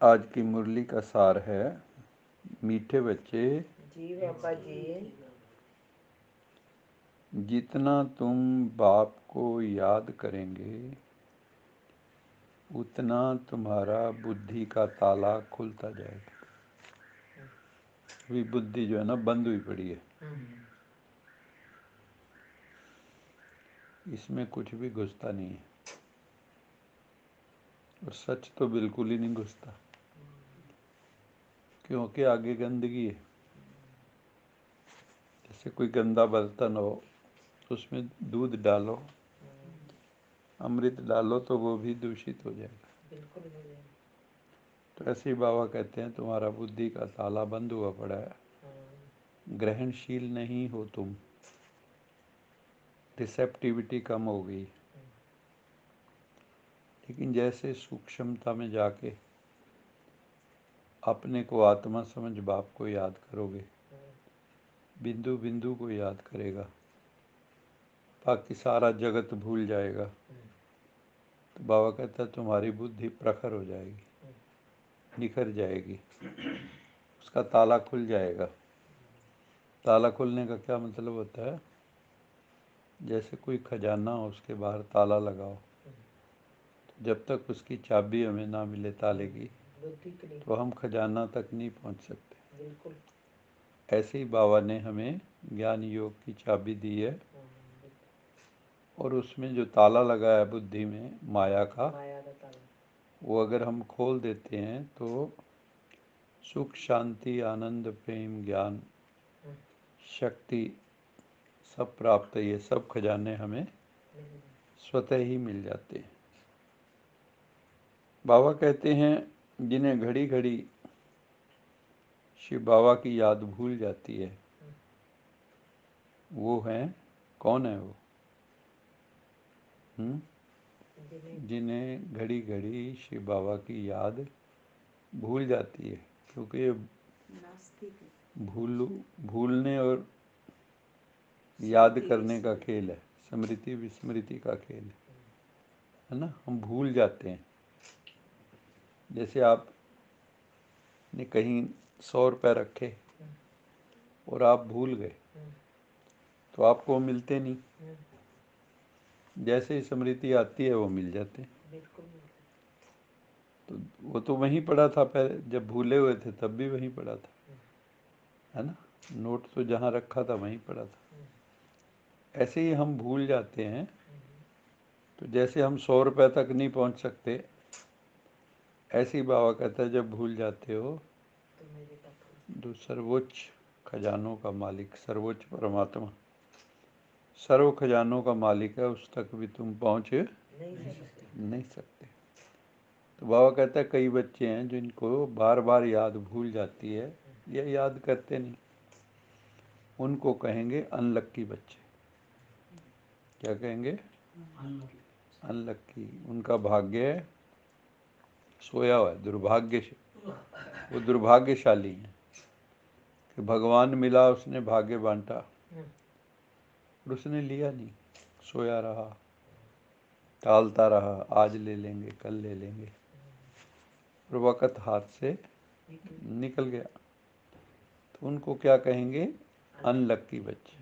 आज की मुरली का सार है, मीठे बच्चे जी बाबा जी। जितना तुम बाप को याद करेंगे उतना तुम्हारा बुद्धि का ताला खुलता जाएगा। अभी बुद्धि जो है ना बंद हुई पड़ी है, इसमें कुछ भी घुसता नहीं है और सच तो बिल्कुल ही नहीं घुसता, क्योंकि आगे गंदगी है। जैसे कोई गंदा बर्तन हो, उसमें दूध डालो, अमृत डालो तो वो भी दूषित हो जाएगा। बिल्कुल हो जाएगा। तो ऐसे ही बाबा कहते हैं तुम्हारा बुद्धि का ताला बंद हुआ पड़ा है, ग्रहणशील नहीं हो तुम, रिसेप्टिविटी कम हो गई। लेकिन जैसे सूक्ष्मता में जाके अपने को आत्मा समझ बाप को याद करोगे, बिंदु बिंदु को याद करेगा, बाकी सारा जगत भूल जाएगा। तो बाबा कहता है तुम्हारी बुद्धि प्रखर हो जाएगी, निखर जाएगी, उसका ताला खुल जाएगा। ताला खुलने का क्या मतलब होता है? जैसे कोई खजाना हो, उसके बाहर ताला लगाओ, तो जब तक उसकी चाबी हमें ना मिले ताले की, तो हम खजाना तक नहीं पहुंच सकते। बिल्कुल। ऐसे ही बाबा ने हमें ज्ञान योग की चाबी दी है, और उसमें जो ताला लगा है बुद्धि में माया का ताला, वो अगर हम खोल देते हैं तो सुख शांति आनंद प्रेम ज्ञान शक्ति सब प्राप्त, ये सब खजाने हमें स्वतः ही मिल जाते हैं। बाबा कहते हैं जिन्हें घड़ी घड़ी शिव बाबा की याद भूल जाती है, वो हैं, कौन है वो? जिन्हें घड़ी घड़ी शिव बाबा की याद भूल जाती है, क्योंकि ये भूलने और याद करने का खेल है, स्मृति विस्मृति का खेल है ना। हम भूल जाते हैं। जैसे आपने कहीं 100 रुपये रखे और आप भूल गए, तो आपको मिलते नहीं, जैसे ही स्मृति आती है वो मिल जाते हैं। तो वो तो वहीं पड़ा था पहले, जब भूले हुए थे तब भी वहीं पड़ा था, है ना। नोट तो जहाँ रखा था वहीं पड़ा था। ऐसे ही हम भूल जाते हैं। तो जैसे हम 100 रुपये तक नहीं पहुँच सकते, ऐसे ही बाबा कहता है जब भूल जाते हो तो सर्वोच्च खजानों का मालिक, सर्वोच्च परमात्मा सर्व खजानों का मालिक है, उस तक भी तुम पहुँच नहीं सकते। तो बाबा कहता है कई बच्चे हैं जिनको बार बार याद भूल जाती है, या याद करते नहीं, उनको कहेंगे अनलक्की बच्चे। क्या कहेंगे? अनलक्की। उनका भाग्य सोया हुआ है, दुर्भाग्य, वो दुर्भाग्यशाली हैं कि भगवान मिला, उसने भाग्य बांटा और उसने लिया नहीं, सोया रहा, टालता रहा, आज ले लेंगे कल ले लेंगे, और वक़्त हाथ से निकल गया। तो उनको क्या कहेंगे? अनलक्की बच्चे।